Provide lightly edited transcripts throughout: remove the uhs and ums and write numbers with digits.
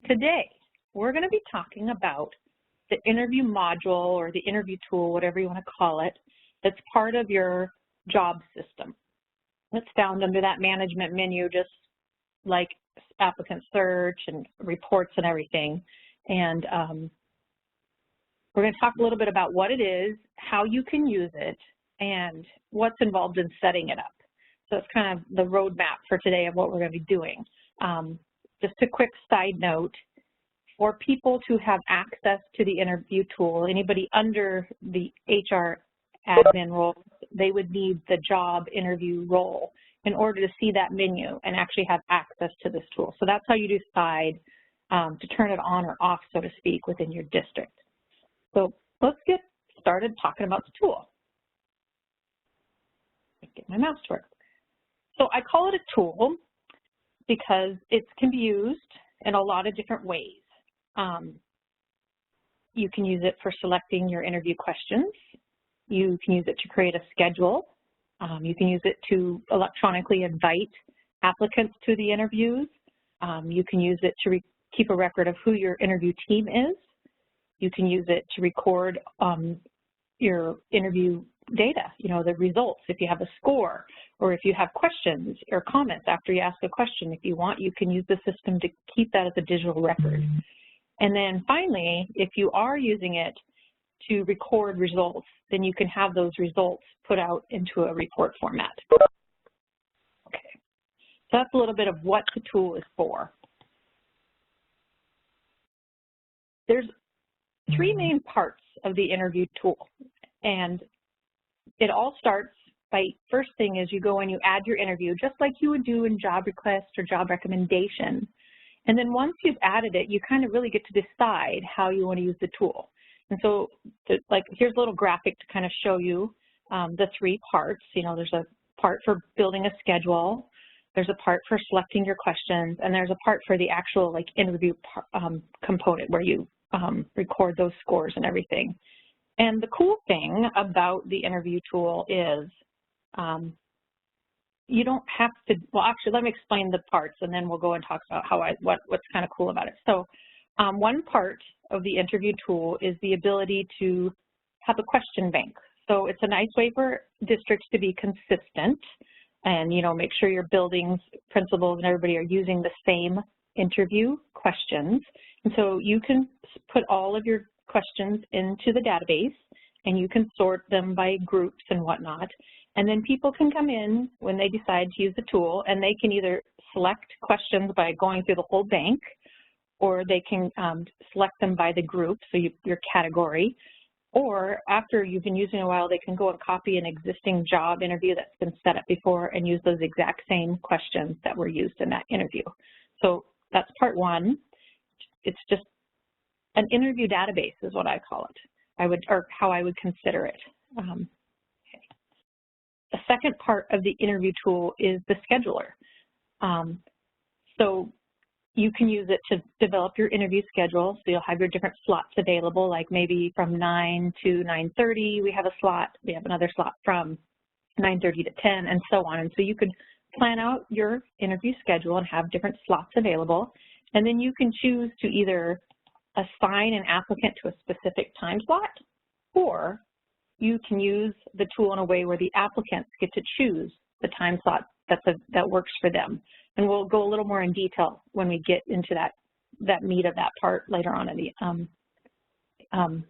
Today, we're going to be talking about the interview module or the interview tool, whatever you want to call it, that's part of your job system. It's found under that management menu, just like applicant search and reports and everything. And we're going to talk a little bit about what it is, how you can use it, and what's involved in setting it up. So it's kind of the roadmap for today of what we're going to be doing. Just a quick side note, for people to have access to the interview tool, anybody under the HR admin role, they would need the job interview role in order to see that menu and actually have access to this tool. So that's how you decide to turn it on or off, so to speak, within your district. So let's get started talking about the tool. Get my mouse to work. So I call it a tool because it can be used in a lot of different ways. You can use it for selecting your interview questions. You can use it to create a schedule. You can use it to electronically invite applicants to the interviews. You can use it to keep a record of who your interview team is. You can use it to record your interview data, you know, the results, if you have a score, or if you have questions or comments after you ask a question. If you want, you can use the system to keep that as a digital record. And then finally, if you are using it to record results, then you can have those results put out into a report format. Okay, so that's a little bit of what the tool is for. There's three main parts of the interview tool, and it all starts by, first thing is you go and you add your interview, just like you would do in job request or job recommendation. And then once you've added it, you kind of really get to decide how you want to use the tool. And so, here's a little graphic to kind of show you the three parts. You know, there's a part for building a schedule, there's a part for selecting your questions, and there's a part for the actual interview component where you record those scores and everything. And the cool thing about the interview tool is you don't have to, well, actually, let me explain the parts, and then we'll go and talk about what's kind of cool about it. So one part of the interview tool is the ability to have a question bank. So it's a nice way for districts to be consistent and, you know, make sure your buildings, principals, and everybody are using the same interview questions. And so you can put all of your questions into the database, and you can sort them by groups and whatnot. And then people can come in when they decide to use the tool, and they can either select questions by going through the whole bank, or they can select them by the group, so your category, or after you've been using it a while, they can go and copy an existing job interview that's been set up before and use those exact same questions that were used in that interview. So that's part one. It's just an interview database is what I call it, or how I would consider it. Okay. The second part of the interview tool is the scheduler. So you can use it to develop your interview schedule. So you'll have your different slots available, like maybe from 9 to 9:30 we have a slot, we have another slot from 9:30 to 10, and so on. And so you could plan out your interview schedule and have different slots available. And then you can choose to either assign an applicant to a specific time slot, or you can use the tool in a way where the applicants get to choose the time slot that works for them. And we'll go a little more in detail when we get into that meat of that part later on in the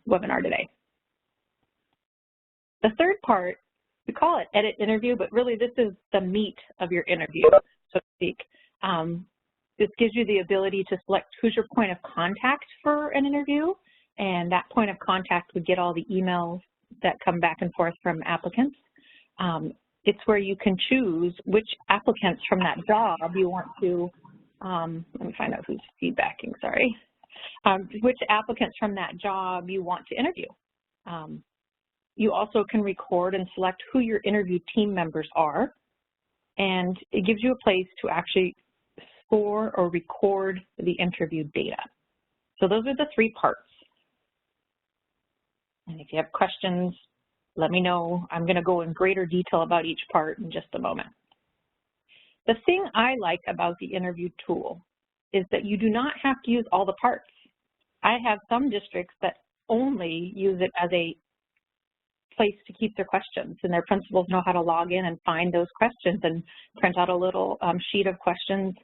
webinar today. The third part, we call it edit interview, but really this is the meat of your interview, so to speak. This gives you the ability to select who's your point of contact for an interview, and that point of contact would get all the emails that come back and forth from applicants. It's where you can choose which applicants from that job you want to, let me find out who's feedbacking, sorry. Which applicants from that job you want to interview. You also can record and select who your interview team members are, and it gives you a place to actually score or record the interview data. So those are the three parts. And if you have questions, let me know. I'm going to go in greater detail about each part in just a moment. The thing I like about the interview tool is that you do not have to use all the parts. I have some districts that only use it as a place to keep their questions, and their principals know how to log in and find those questions and print out a little sheet of questions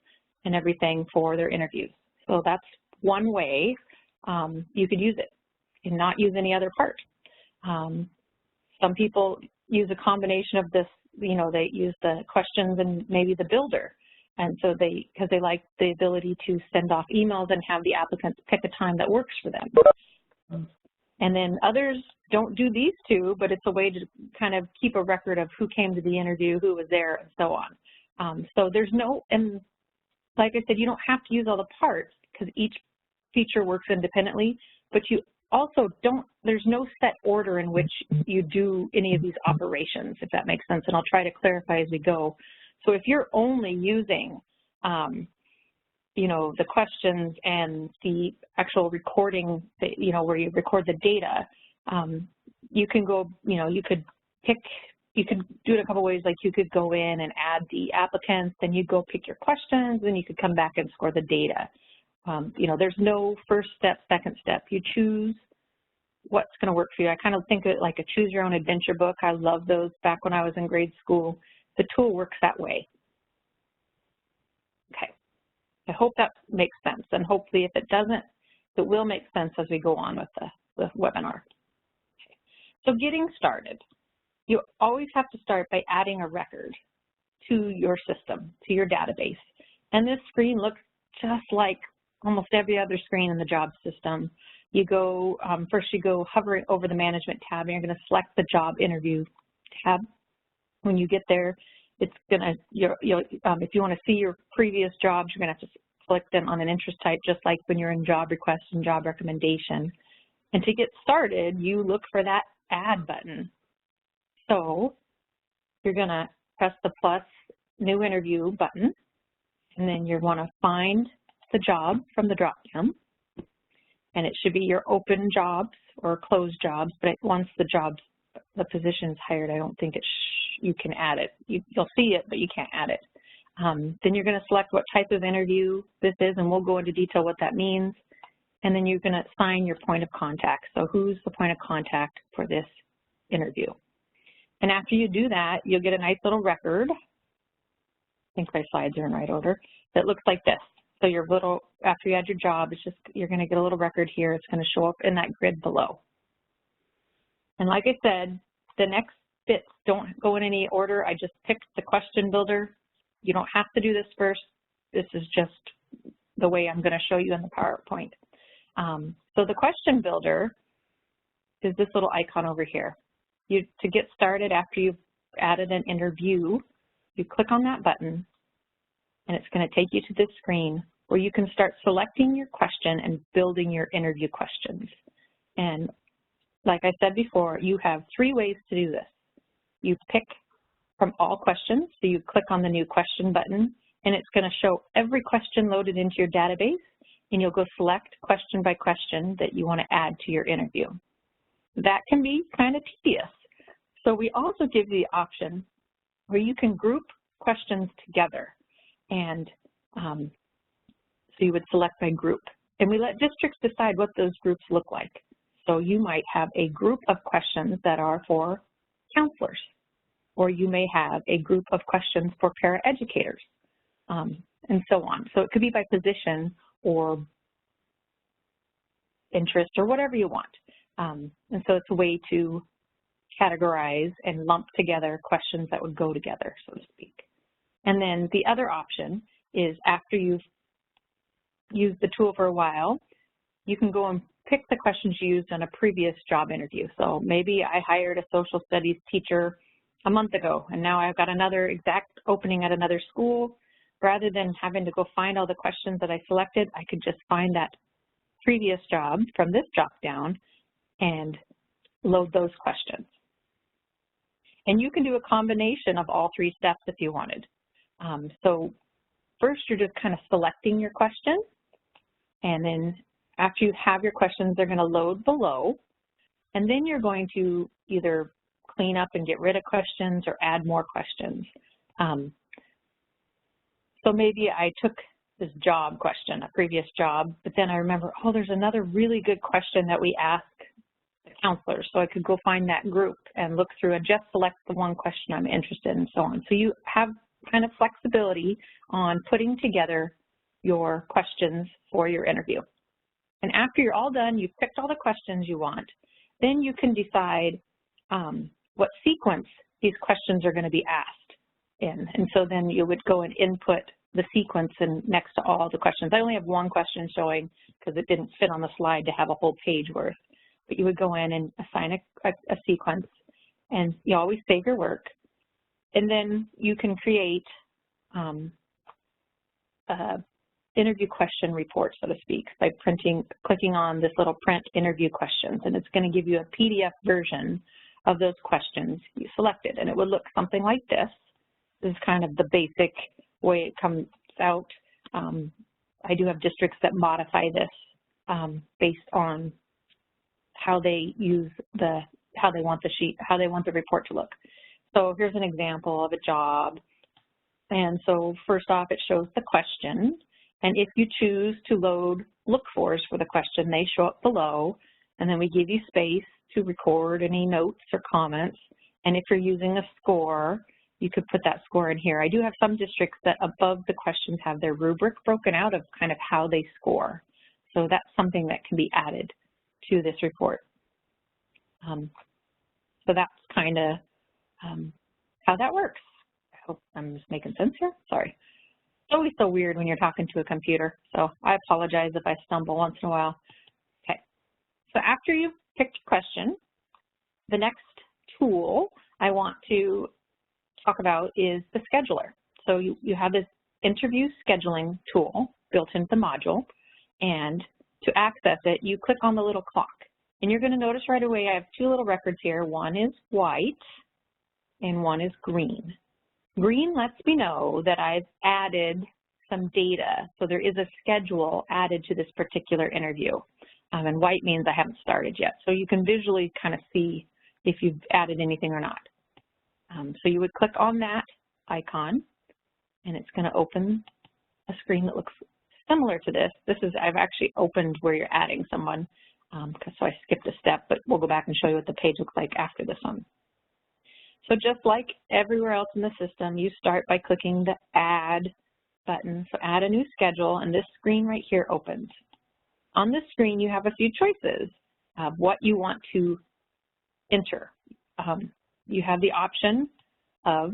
and everything for their interviews. So that's one way you could use it and not use any other part. Some people use a combination of this, you know, they use the questions and maybe the builder. And so because they like the ability to send off emails and have the applicants pick a time that works for them. And then others don't do these two, but it's a way to kind of keep a record of who came to the interview, who was there, and so on. So there's no, and like I said, you don't have to use all the parts because each feature works independently, but you also don't, there's no set order in which you do any of these operations, if that makes sense, and I'll try to clarify as we go. So if you're only using, you know, the questions and the actual recording, you know, where you record the data, you can go, you know, you could do it a couple ways. Like you could go in and add the applicants, then you go pick your questions, then you could come back and score the data. You know, there's no first step, second step. You choose what's going to work for you. I kind of think of it like a choose your own adventure book. I love those back when I was in grade school. The tool works that way. Okay. I hope that makes sense, and hopefully if it doesn't, it will make sense as we go on with the webinar. Okay. So getting started, you always have to start by adding a record to your system, to your database. And this screen looks just like almost every other screen in the job system. You go, first you go hover over the management tab, and you're going to select the job interview tab. When you get there, it's going to, if you want to see your previous jobs, you're going to have to select them on an interest type, just like when you're in job request and job recommendation. And to get started, you look for that add button. So you're going to press the plus new interview button, and then you want to find the job from the drop down. And it should be your open jobs or closed jobs, but once the position is hired, I don't think you can add it. You'll see it, but you can't add it. Then you're going to select what type of interview this is, and we'll go into detail what that means. And then you're going to assign your point of contact. So who's the point of contact for this interview? And after you do that, you'll get a nice little record. I think my slides are in right order. That looks like this. So your little, after you add your job, it's just, you're going to get a little record here. It's going to show up in that grid below. And like I said, the next bits don't go in any order. I just picked the question builder. You don't have to do this first. This is just the way I'm going to show you in the PowerPoint. So the question builder is this little icon over here. To get started after you've added an interview, you click on that button, and it's going to take you to this screen where you can start selecting your question and building your interview questions. And like I said before, you have 3 ways to do this. You pick from all questions, so you click on the new question button, and it's going to show every question loaded into your database, and you'll go select question by question that you want to add to your interview. That can be kind of tedious. So we also give you the option where you can group questions together, and so you would select by group. And we let districts decide what those groups look like. So you might have a group of questions that are for counselors, or you may have a group of questions for paraeducators, and so on. So it could be by position or interest or whatever you want. And so it's a way to categorize and lump together questions that would go together, so to speak. And then the other option is after you've used the tool for a while, you can go and pick the questions you used on a previous job interview. So maybe I hired a social studies teacher a month ago, and now I've got another exact opening at another school. Rather than having to go find all the questions that I selected, I could just find that previous job from this drop down and load those questions. And you can do a combination of all 3 steps if you wanted. So first, you're just kind of selecting your question, and then after you have your questions, they're going to load below, and then you're going to either clean up and get rid of questions or add more questions. So maybe I took this job question, a previous job, but then I remember, oh, there's another really good question that we ask the counselors. So I could go find that group and look through and just select the one question I'm interested in and so on. So you have kind of flexibility on putting together your questions for your interview. And after you're all done, you've picked all the questions you want, then you can decide what sequence these questions are going to be asked in. And so then you would go and input the sequence in next to all the questions. I only have one question showing because it didn't fit on the slide to have a whole page worth. But you would go in and assign a sequence, and you always save your work. And then you can create interview question report, so to speak, by clicking on this little print interview questions, and it's going to give you a PDF version of those questions you selected, and it would look something like this. This is kind of the basic way it comes out. I do have districts that modify this based on how they use how they want the report to look. So here's an example of a job, and so first off, it shows the question. And if you choose to load look-fors for the question, they show up below, and then we give you space to record any notes or comments. And if you're using a score, you could put that score in here. I do have some districts that above the questions have their rubric broken out of kind of how they score. So that's something that can be added to this report. So that's kind of how that works. I hope I'm just making sense here. Sorry. It's always so weird when you're talking to a computer, so I apologize if I stumble once in a while. Okay, so after you've picked a question, the next tool I want to talk about is the scheduler. So you have this interview scheduling tool built into the module, and to access it, you click on the little clock. And you're going to notice right away I have two little records here. One is white and one is green. Green lets me know that I've added some data, so there is a schedule added to this particular interview. And white means I haven't started yet, so you can visually kind of see if you've added anything or not. So you would click on that icon, and it's going to open a screen that looks similar to this. I've actually opened where you're adding someone, so I skipped a step, but we'll go back and show you what the page looks like after this one. So just like everywhere else in the system, you start by clicking the Add button. So add a new schedule, and this screen right here opens. On this screen, you have a few choices of what you want to enter. You have the option of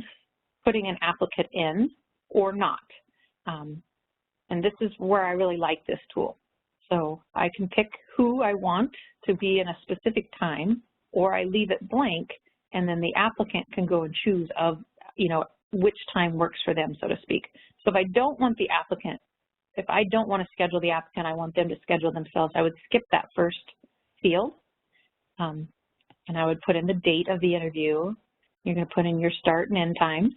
putting an applicant in or not. And this is where I really like this tool. So I can pick who I want to be in a specific time, or I leave it blank, and then the applicant can go and choose which time works for them, so to speak. So if I don't want the applicant, if I don't want to schedule the applicant, I want them to schedule themselves, I would skip that first field, and I would put in the date of the interview. You're going to put in your start and end times.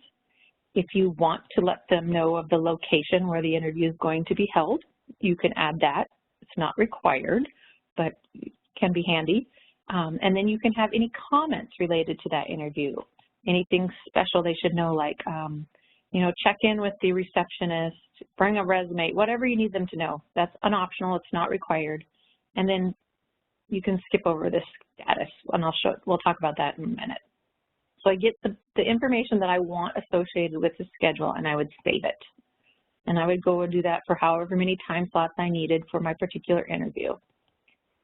If you want to let them know of the location where the interview is going to be held, you can add that. It's not required, but it can be handy. And then you can have any comments related to that interview, anything special they should know, like, check in with the receptionist, bring a resume, whatever you need them to know. That's an optional, it's not required. And then you can skip over this status, and we'll talk about that in a minute. So I get the information that I want associated with the schedule, and I would save it. And I would go and do that for however many time slots I needed for my particular interview.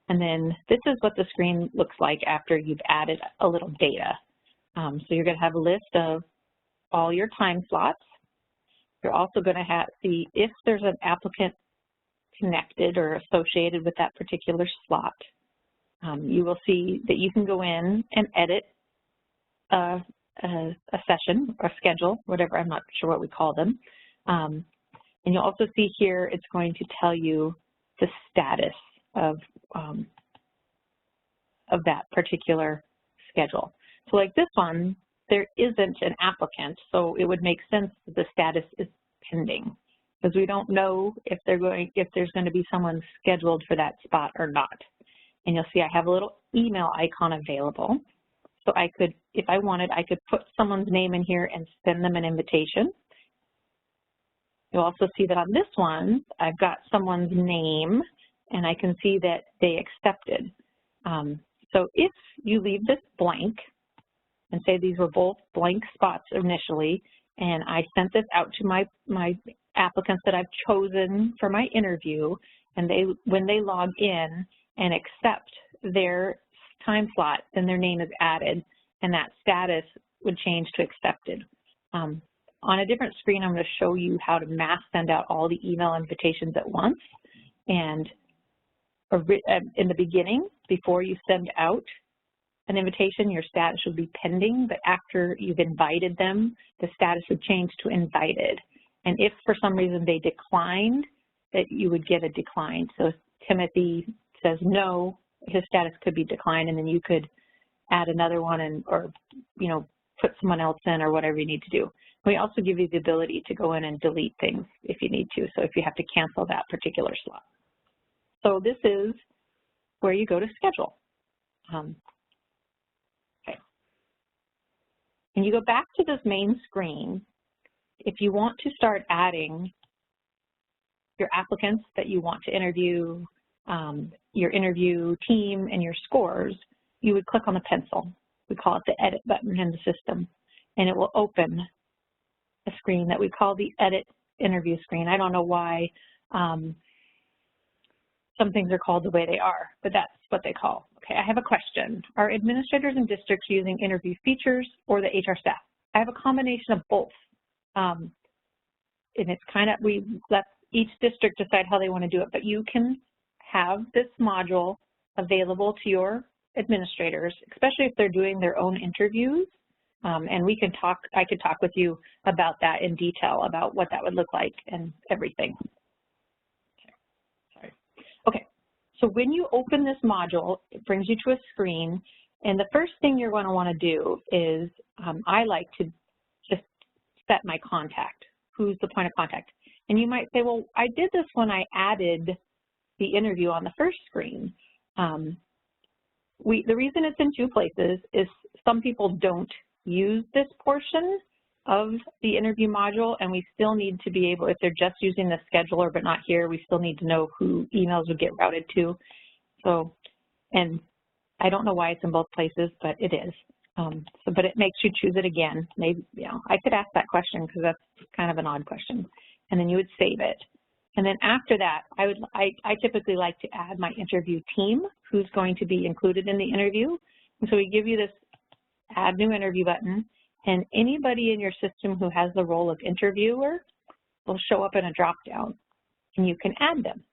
And then this is what the screen looks like after you've added a little data. So you're going to have a list of all your time slots. You're also going to see if there's an applicant connected or associated with that particular slot. You will see that you can go in and edit a session or schedule, whatever, I'm not sure what we call them. And you'll also see here it's going to tell you the status of that particular schedule. So like this one, there isn't an applicant, so it would make sense that the status is pending, because we don't know if there's going to be someone scheduled for that spot or not. And you'll see I have a little email icon available. So I could, if I wanted, I could put someone's name in here and send them an invitation. You'll also see that on this one, I've got someone's name, and I can see that they accepted. So if you leave this blank, and say these were both blank spots initially, and I sent this out to my applicants that I've chosen for my interview, and when they log in and accept their time slot, then their name is added, and that status would change to accepted. On a different screen, I'm going to show you how to mass send out all the email invitations at once. And in the beginning, before you send out an invitation, your status would be pending, but after you've invited them, the status would change to invited. And if for some reason they declined, that you would get a decline. So if Timothy says no, his status could be declined, and then you could add another one or put someone else in or whatever you need to do. We also give you the ability to go in and delete things if you need to, so if you have to cancel that particular slot. So this is where you go to schedule. Okay. When you go back to this main screen, if you want to start adding your applicants that you want to interview, your interview team, and your scores, you would click on the pencil. We call it the edit button in the system, and it will open a screen that we call the edit interview screen. I don't know why some things are called the way they are, but that's what they call. Okay, I have a question. Are administrators and districts using interview features or the HR staff? I have a combination of both. And it's kind of, we let each district decide how they want to do it, but you can have this module available to your administrators, especially if they're doing their own interviews. And we can talk, I could talk with you about that in detail, about what that would look like and everything. Okay, so when you open this module, it brings you to a screen, and the first thing you're going to want to do is, I like to just set my contact. Who's the point of contact? And you might say, well, I did this when I added the interview on the first screen. The reason it's in two places is some people don't use this portion of the interview module, and we still need to be able, if they're just using the scheduler but not here, we still need to know who emails would get routed to. So, and I don't know why it's in both places, but it is. But it makes you choose it again. Maybe, I could ask that question because that's kind of an odd question. And then you would save it. And then after that, I typically like to add my interview team, who's going to be included in the interview. And so we give you this add new interview button, and anybody in your system who has the role of interviewer will show up in a drop-down, and you can add them.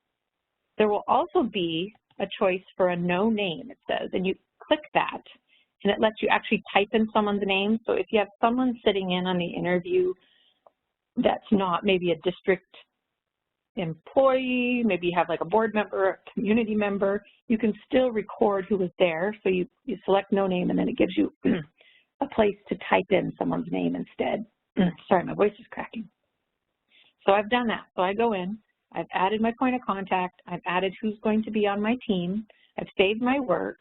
There will also be a choice for a no name, it says, and you click that, and it lets you actually type in someone's name. So if you have someone sitting in on the interview that's not maybe a district employee, maybe you have like a board member, a community member, you can still record who was there. So you select no name, and then it gives you a place to type in someone's name instead. Sorry, my voice is cracking. So I've done that. So I go in, I've added my point of contact, I've added who's going to be on my team, I've saved my work,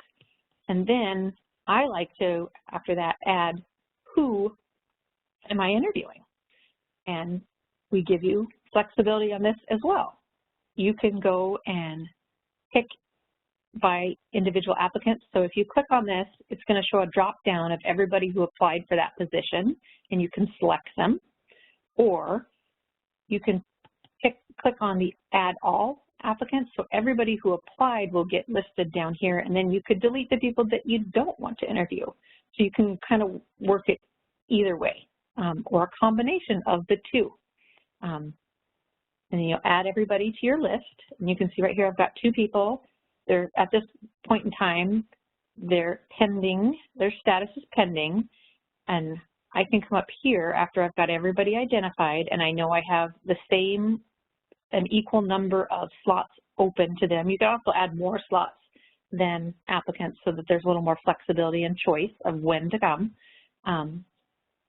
and then I like to, after that, add who am I interviewing? And we give you flexibility on this as well. You can go and pick by individual applicants. So if you click on this, it's going to show a drop down of everybody who applied for that position, and you can select them. Or you can click on the add all applicants. So everybody who applied will get listed down here, and then you could delete the people that you don't want to interview. So you can kind of work it either way, or a combination of the two. And then you'll add everybody to your list, and you can see right here I've got 2 people. They're at this point in time, they're pending, their status is pending, and I can come up here after I've got everybody identified, and I know I have the same, an equal number of slots open to them. You can also add more slots than applicants so that there's a little more flexibility and choice of when to come.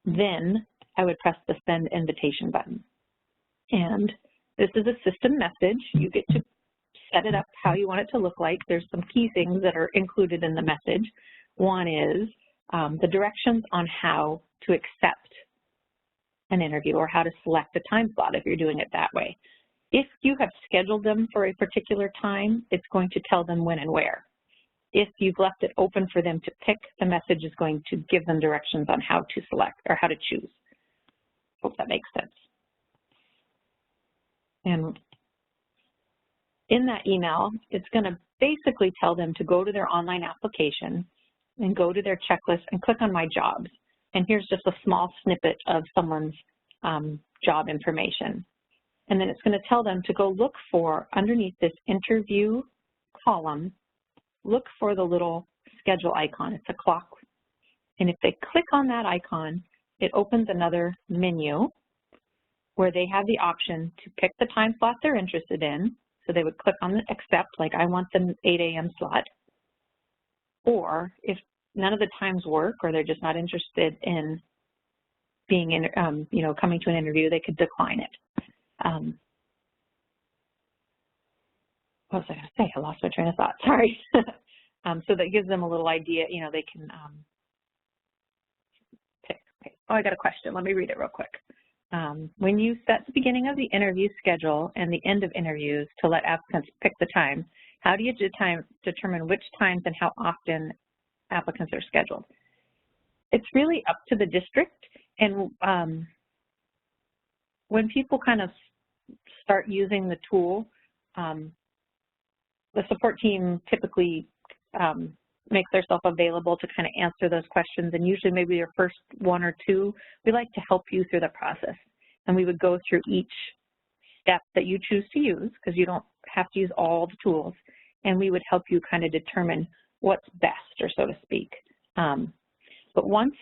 Then I would press the send invitation button. And this is a system message. You get to set it up how you want it to look like. There's some key things that are included in the message. One is the directions on how to accept an interview or how to select a time slot if you're doing it that way. If you have scheduled them for a particular time, it's going to tell them when and where. If you've left it open for them to pick, the message is going to give them directions on how to select or how to choose. Hope that makes sense. And in that email, it's going to basically tell them to go to their online application and go to their checklist and click on My Jobs. And here's just a small snippet of someone's job information. And then it's going to tell them to go look for, underneath this interview column, look for the little schedule icon. It's a clock. And if they click on that icon, it opens another menu where they have the option to pick the time slot they're interested in. So they would click on the accept, like I want the 8 a.m. slot. Or if none of the times work or they're just not interested in being in, coming to an interview, they could decline it. What was I going to say? I lost my train of thought. Sorry. So that gives them a little idea. They can pick. Okay. Oh, I got a question. Let me read it real quick. When you set the beginning of the interview schedule and the end of interviews to let applicants pick the time, how do you determine which times and how often applicants are scheduled? It's really up to the district. And when people kind of start using the tool, the support team typically makes themselves available to kind of answer those questions. And usually maybe your first one or two, we like to help you through the process. And we would go through each step that you choose to use, because you don't have to use all the tools. And we would help you kind of determine what's best, or so to speak. But once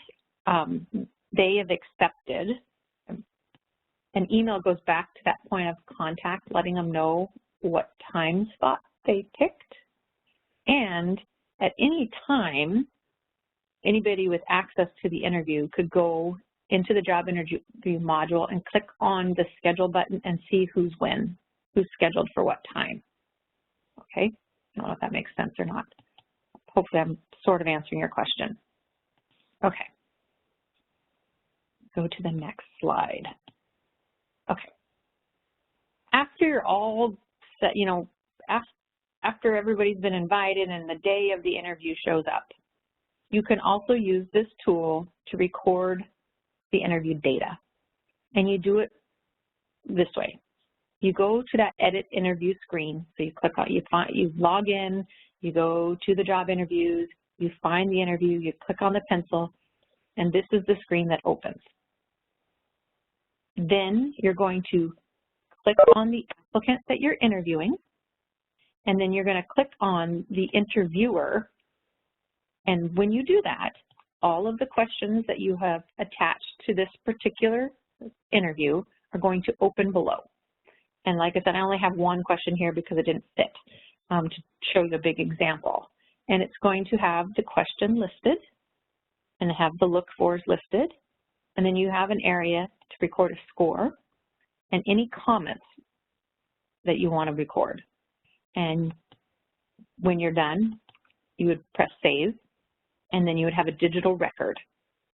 they have accepted, an email goes back to that point of contact, letting them know what time slot they picked. And at any time, anybody with access to the interview could go into the job interview module and click on the schedule button and see who's scheduled for what time. Okay, I don't know if that makes sense or not. Hopefully I'm sort of answering your question. Okay, go to the next slide. Okay, after you're all set, after everybody's been invited and the day of the interview shows up, you can also use this tool to record the interview data. And you do it this way. You go to that edit interview screen. So you click on, you log in, you go to the job interviews, you find the interview, you click on the pencil, and this is the screen that opens. Then you're going to click on the applicant that you're interviewing, and then you're going to click on the interviewer. And when you do that, all of the questions that you have attached to this particular interview are going to open below. And like I said, I only have one question here because it didn't fit, to show you a big example. And it's going to have the question listed and have the look fors listed. And then you have an area to record a score and any comments that you want to record. And when you're done, you would press save, and then you would have a digital record.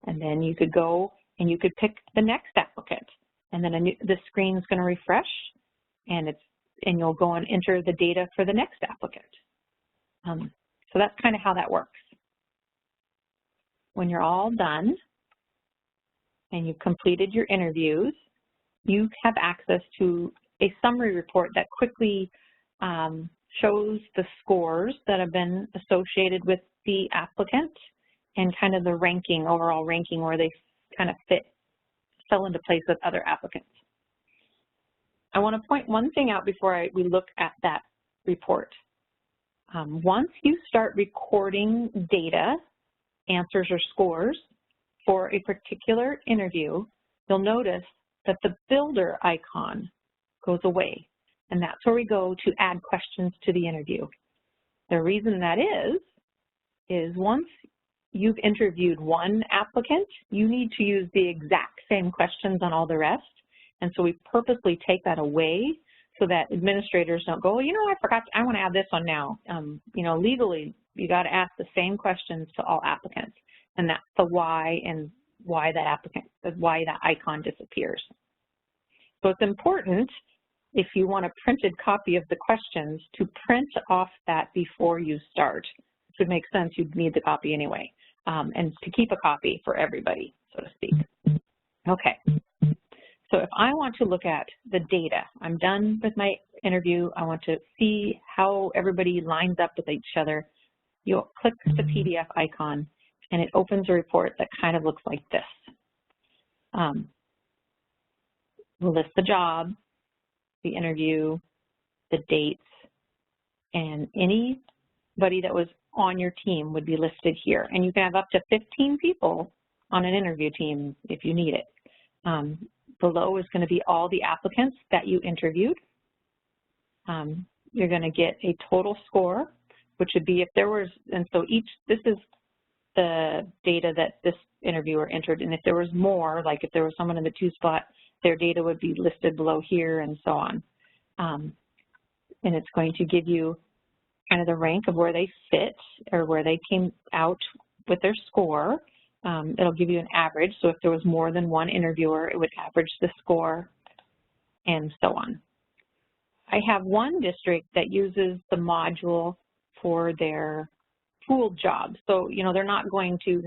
And then you could go and you could pick the next applicant. And then the screen is going to refresh, and you'll go and enter the data for the next applicant. So that's kind of how that works. When you're all done and you've completed your interviews, you have access to a summary report that quickly shows the scores that have been associated with the applicant and kind of the ranking, overall ranking, where they kind of fell into place with other applicants. I want to point one thing out before we look at that report. Once you start recording data, answers or scores for a particular interview, you'll notice that the builder icon goes away. And that's where we go to add questions to the interview. The reason that is once you've interviewed one applicant, you need to use the exact same questions on all the rest. And so we purposely take that away so that administrators don't go, I forgot, I want to add this one now. Legally, you got to ask the same questions to all applicants. And that's the why and why that icon disappears. So it's important, if you want a printed copy of the questions, to print off that before you start. Which would make sense, you'd need the copy anyway, and to keep a copy for everybody, so to speak. Okay, so if I want to look at the data, I'm done with my interview, I want to see how everybody lines up with each other, you'll click the PDF icon, and it opens a report that kind of looks like this. We'll list the job, the interview, the dates, and anybody that was on your team would be listed here. And you can have up to 15 people on an interview team if you need it. Below is going to be all the applicants that you interviewed. You're going to get a total score, which would be if there was, and so this is the data that this interviewer entered, and if there was more, like if there was someone in the 2 spot, their data would be listed below here and so on. And it's going to give you kind of the rank of where they fit or where they came out with their score. It'll give you an average, so if there was more than one interviewer, it would average the score and so on. I have one district that uses the module for their pooled jobs. So, they're not going to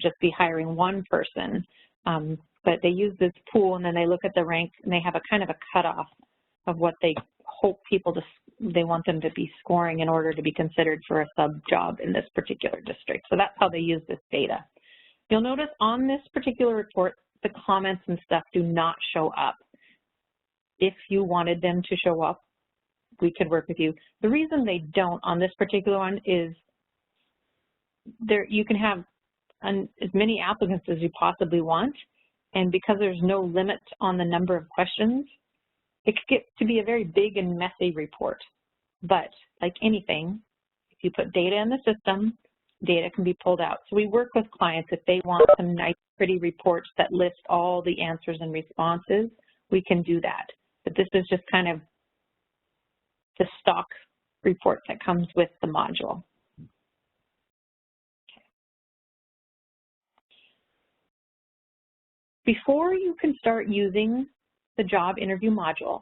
just be hiring one person, but they use this pool and then they look at the rank and they have a kind of a cutoff of what they hope they want them to be scoring in order to be considered for a sub job in this particular district. So that's how they use this data. You'll notice on this particular report, the comments and stuff do not show up. If you wanted them to show up, we could work with you. The reason they don't on this particular one is you can have as many applicants as you possibly want, and because there's no limit on the number of questions, it could get to be a very big and messy report. But like anything, if you put data in the system, data can be pulled out. So we work with clients if they want some nice, pretty reports that list all the answers and responses, we can do that. But this is just kind of the stock report that comes with the module. Okay. Before you can start using the job interview module,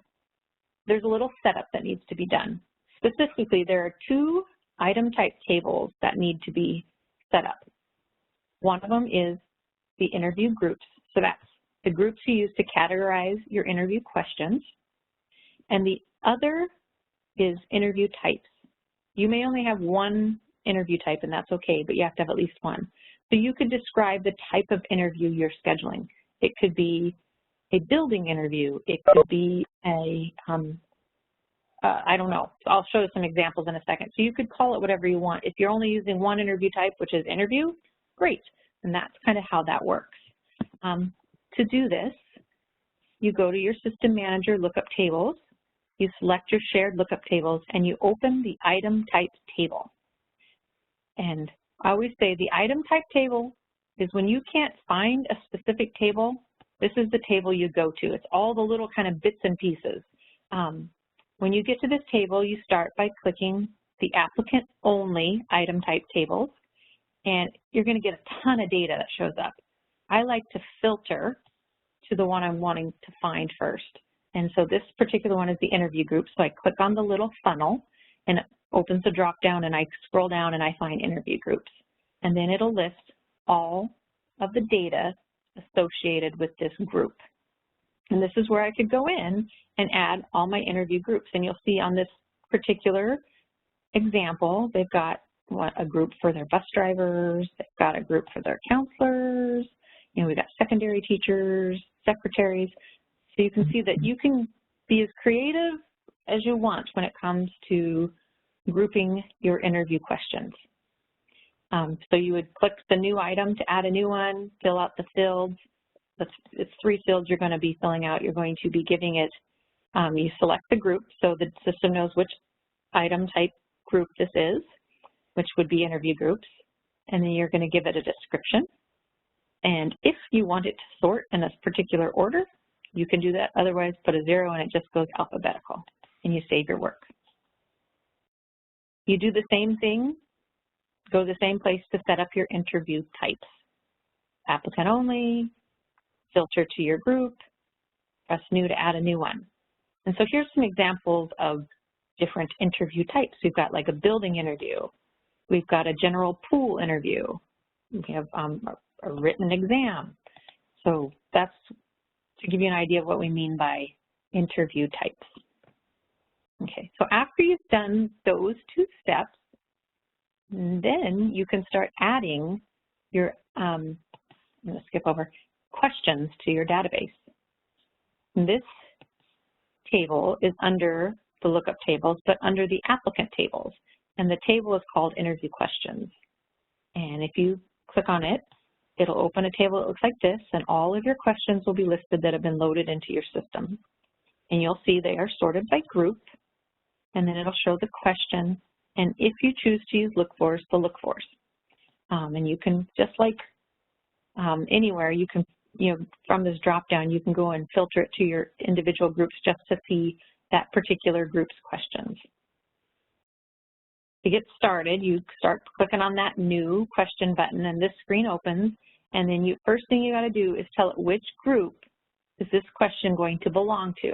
there's a little setup that needs to be done. Specifically, there are 2 item type tables that need to be set up. One of them is the interview groups. So that's the groups you use to categorize your interview questions. And the other is interview types. You may only have one interview type, and that's okay, but you have to have at least one. So you could describe the type of interview you're scheduling. It could be a building interview. It could be a, I don't know. I'll show you some examples in a second. So you could call it whatever you want. If you're only using one interview type, which is interview, great. And that's kind of how that works. To do this, you go to your System Manager Lookup Tables, you select your shared lookup tables, and you open the item type table. And I always say the item type table is when you can't find a specific table, this is the table you go to. It's all the little kind of bits and pieces. When you get to this table, you start by clicking the applicant only item type tables, and you're going to get a ton of data that shows up. I like to filter to the one I'm wanting to find first. And so this particular one is the interview group. So I click on the little funnel and it opens the drop down and I scroll down and I find interview groups. And then it'll list all of the data associated with this group. And this is where I could go in and add all my interview groups. And you'll see on this particular example, they've got a group for their bus drivers, they've got a group for their counselors, we've got secondary teachers, secretaries. So you can see that you can be as creative as you want when it comes to grouping your interview questions. So you would click the new item to add a new one, fill out the fields. It's 3 fields you're going to be filling out. You're going to be giving it, you select the group so the system knows which item type group this is, which would be interview groups. And then you're going to give it a description. And if you want it to sort in a particular order, you can do that. Otherwise, put a 0 and it just goes alphabetical, and you save your work. You do the same thing, go to the same place to set up your interview types. applicant only, filter to your group, press new to add a new one. And so here's some examples of different interview types. We've got like a building interview. We've got a general pool interview. We have a written exam. So that's to give you an idea of what we mean by interview types. Okay, so after you've done those 2 steps, then you can start adding your, I'm going to skip over, questions to your database. This table is under the lookup tables, but under the applicant tables. And the table is called interview questions. And if you click on it, it'll open a table that looks like this, and all of your questions will be listed that have been loaded into your system. And you'll see they are sorted by group, and then it'll show the question. And if you choose to use look-fors, the look-fors. And you can, just like anywhere, you can, from this drop-down, you can go and filter it to your individual groups just to see that particular group's questions. To get started, you start clicking on that new question button, and this screen opens, and then first thing you got to do is tell it which group is this question going to belong to.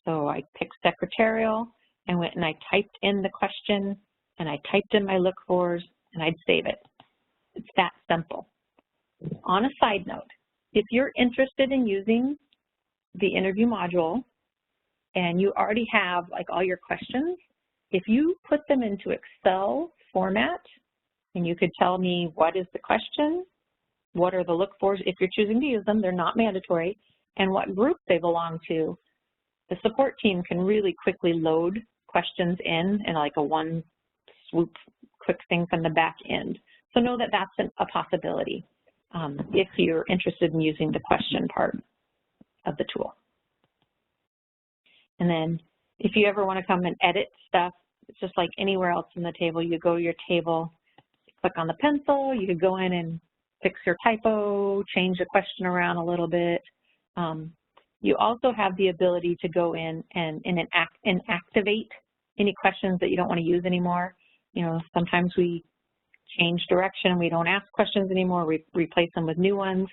So I picked secretarial, and went and I typed in the question, and I typed in my look-fors, and I'd save it. It's that simple. On a side note, if you're interested in using the interview module and you already have like all your questions, if you put them into Excel format, and you could tell me what is the question, what are the look-fors, if you're choosing to use them, they're not mandatory, and what group they belong to, the support team can really quickly load questions in like a one swoop quick thing from the back end. So know that that's a possibility if you're interested in using the question part of the tool. And then if you ever want to come and edit stuff, it's just like anywhere else in the table. You go to your table, click on the pencil, you could go in and fix your typo, change the question around a little bit. You also have the ability to go in and activate any questions that you don't want to use anymore. Sometimes we change direction, we don't ask questions anymore, we replace them with new ones.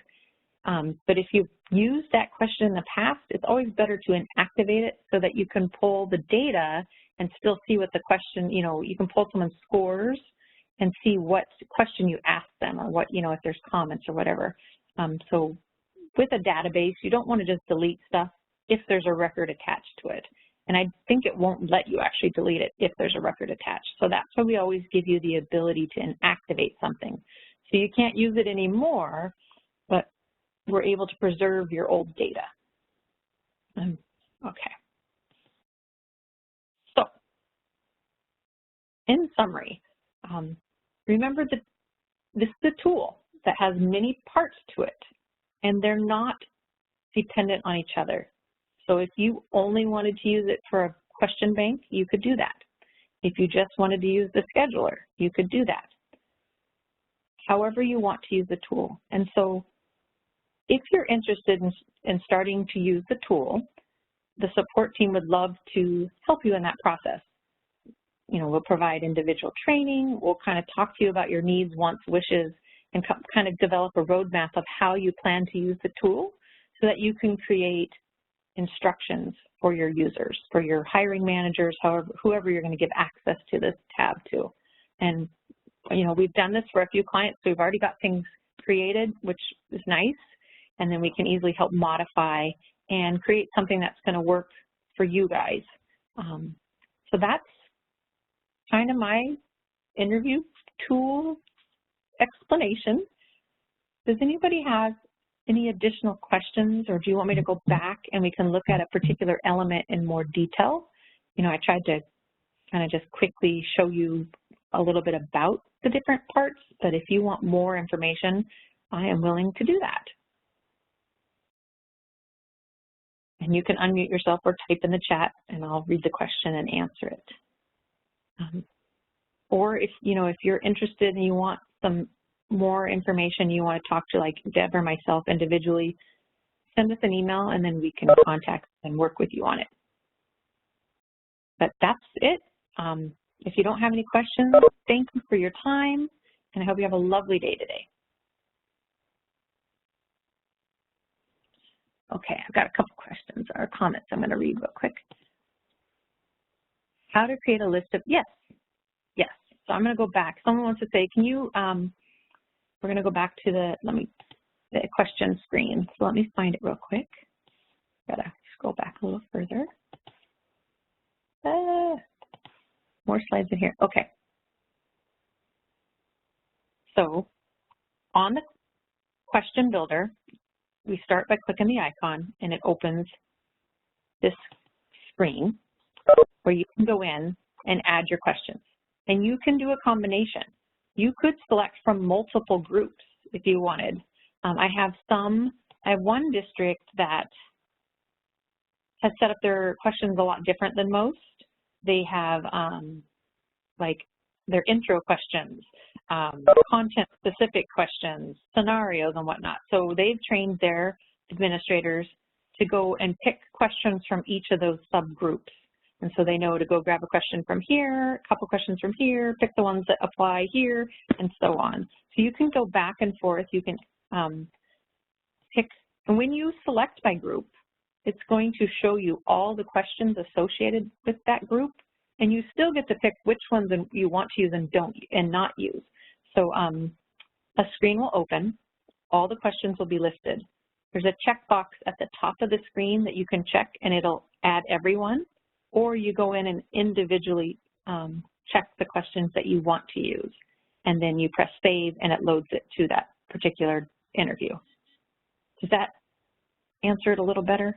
But if you've used that question in the past, it's always better to inactivate it so that you can pull the data and still see what the question, you can pull someone's scores and see what question you asked them, or what, if there's comments or whatever. So with a database, you don't want to just delete stuff if there's a record attached to it. And I think it won't let you actually delete it if there's a record attached. So that's why we always give you the ability to inactivate something. So you can't use it anymore, but we're able to preserve your old data. Okay. So, in summary, remember that this is a tool that has many parts to it, and they're not dependent on each other. So if you only wanted to use it for a question bank, you could do that. If you just wanted to use the scheduler, you could do that. However you want to use the tool. And so if you're interested in starting to use the tool, the support team would love to help you in that process. We'll provide individual training, we'll kind of talk to you about your needs, wants, wishes, and kind of develop a roadmap of how you plan to use the tool so that you can create instructions for your users, for your hiring managers, whoever you're going to give access to this tab to. And, we've done this for a few clients, so we've already got things created, which is nice, and then we can easily help modify and create something that's going to work for you guys. So that's kind of my interview tool explanation. Does anybody have any additional questions, or do you want me to go back and we can look at a particular element in more detail? I tried to kind of just quickly show you a little bit about the different parts, but if you want more information, I am willing to do that. And you can unmute yourself or type in the chat, and I'll read the question and answer it. Or if you're interested and you want some more information, you want to talk to like Deb or myself individually, send us an email and then we can contact and work with you on it. But that's it. If you don't have any questions, thank you for your time, and I hope you have a lovely day today. Okay, I've got a couple questions or comments I'm going to read real quick. How to create a list of, yes. So I'm going to go back. Someone wants to say, can you, we're going to go back to the question screen. So let me find it real quick. Got to scroll back a little further. More slides in here. Okay. So on the question builder, we start by clicking the icon and it opens this screen where you can go in and add your questions. And you can do a combination. You could select from multiple groups if you wanted. I have one district that has set up their questions a lot different than most. They have like their intro questions, content-specific questions, scenarios and whatnot. So they've trained their administrators to go and pick questions from each of those subgroups. And so they know to go grab a question from here, a couple questions from here, pick the ones that apply here, and so on. So you can go back and forth. You can pick, and when you select by group, it's going to show you all the questions associated with that group, and you still get to pick which ones you want to use and not use. So a screen will open, all the questions will be listed. There's a checkbox at the top of the screen that you can check, and it'll add everyone, or you go in and individually check the questions that you want to use, and then you press save, and it loads it to that particular interview. Does that answer it a little better?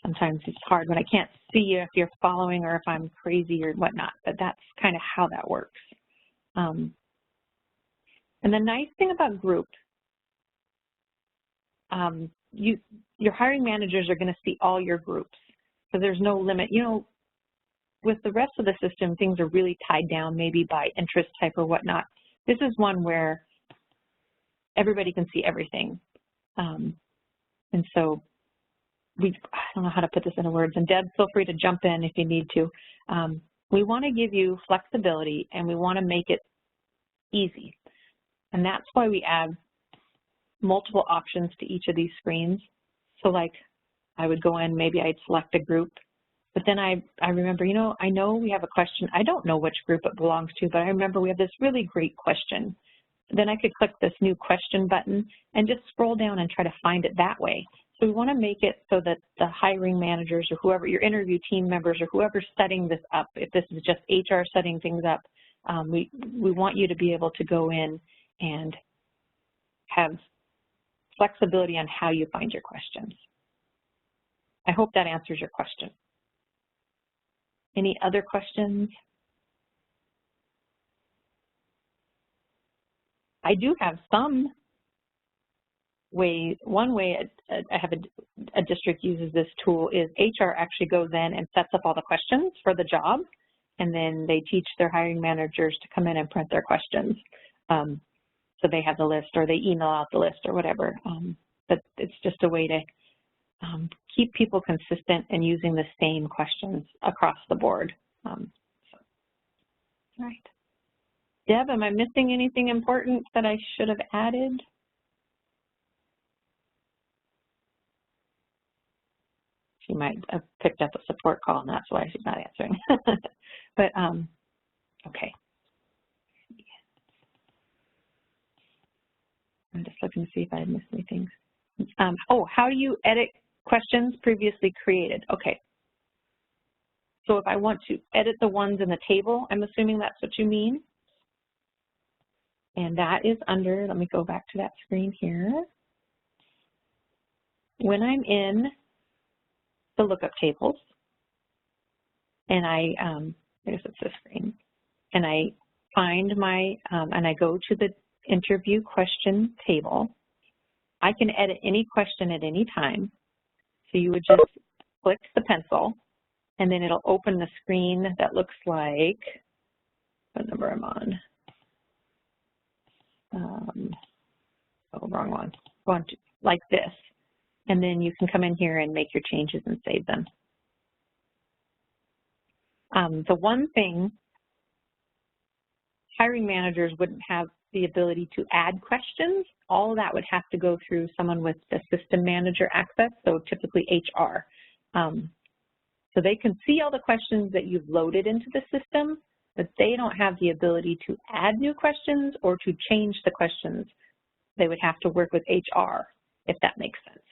Sometimes it's hard when I can't see you if you're following or if I'm crazy or whatnot, but that's kind of how that works. And the nice thing about group, your hiring managers are going to see all your groups, so there's no limit. You know, with the rest of the system, things are really tied down maybe by interest type or whatnot. This is one where everybody can see everything. And so I don't know how to put this into words, and Deb, feel free to jump in if you need to. We want to give you flexibility, and we want to make it easy. And that's why we add multiple options to each of these screens. So like I would go in, maybe I'd select a group, but then I remember, you know, I know we have a question. I don't know which group it belongs to, but I remember we have this really great question. Then I could click this new question button and just scroll down and try to find it that way. So we want to make it so that the hiring managers or whoever, your interview team members or whoever's setting this up, if this is just HR setting things up, we want you to be able to go in and have flexibility on how you find your questions. I hope that answers your question. Any other questions? I do have some ways. One way I have a district uses this tool is HR actually goes in and sets up all the questions for the job, and then they teach their hiring managers to come in and print their questions. So they have the list, or they email out the list or whatever. But it's just a way to keep people consistent and using the same questions across the board. All right. Deb, am I missing anything important that I should have added? She might have picked up a support call, and that's why she's not answering. But, okay. I'm just looking to see if I missed anything. Oh, how do you edit questions previously created? Okay. So if I want to edit the ones in the table, I'm assuming that's what you mean. And that is under, let me go back to that screen here. When I'm in the lookup tables, and I guess it's this screen, and I find my, and I go to the interview question table, I can edit any question at any time. So you would just click the pencil, and then it'll open the screen that looks like, what number I'm on? Oh, wrong one. Going to, like this. And then you can come in here and make your changes and save them. The one thing hiring managers wouldn't have the ability to add questions, all of that would have to go through someone with the system manager access, so typically HR. So they can see all the questions that you've loaded into the system, but they don't have the ability to add new questions or to change the questions. They would have to work with HR, if that makes sense.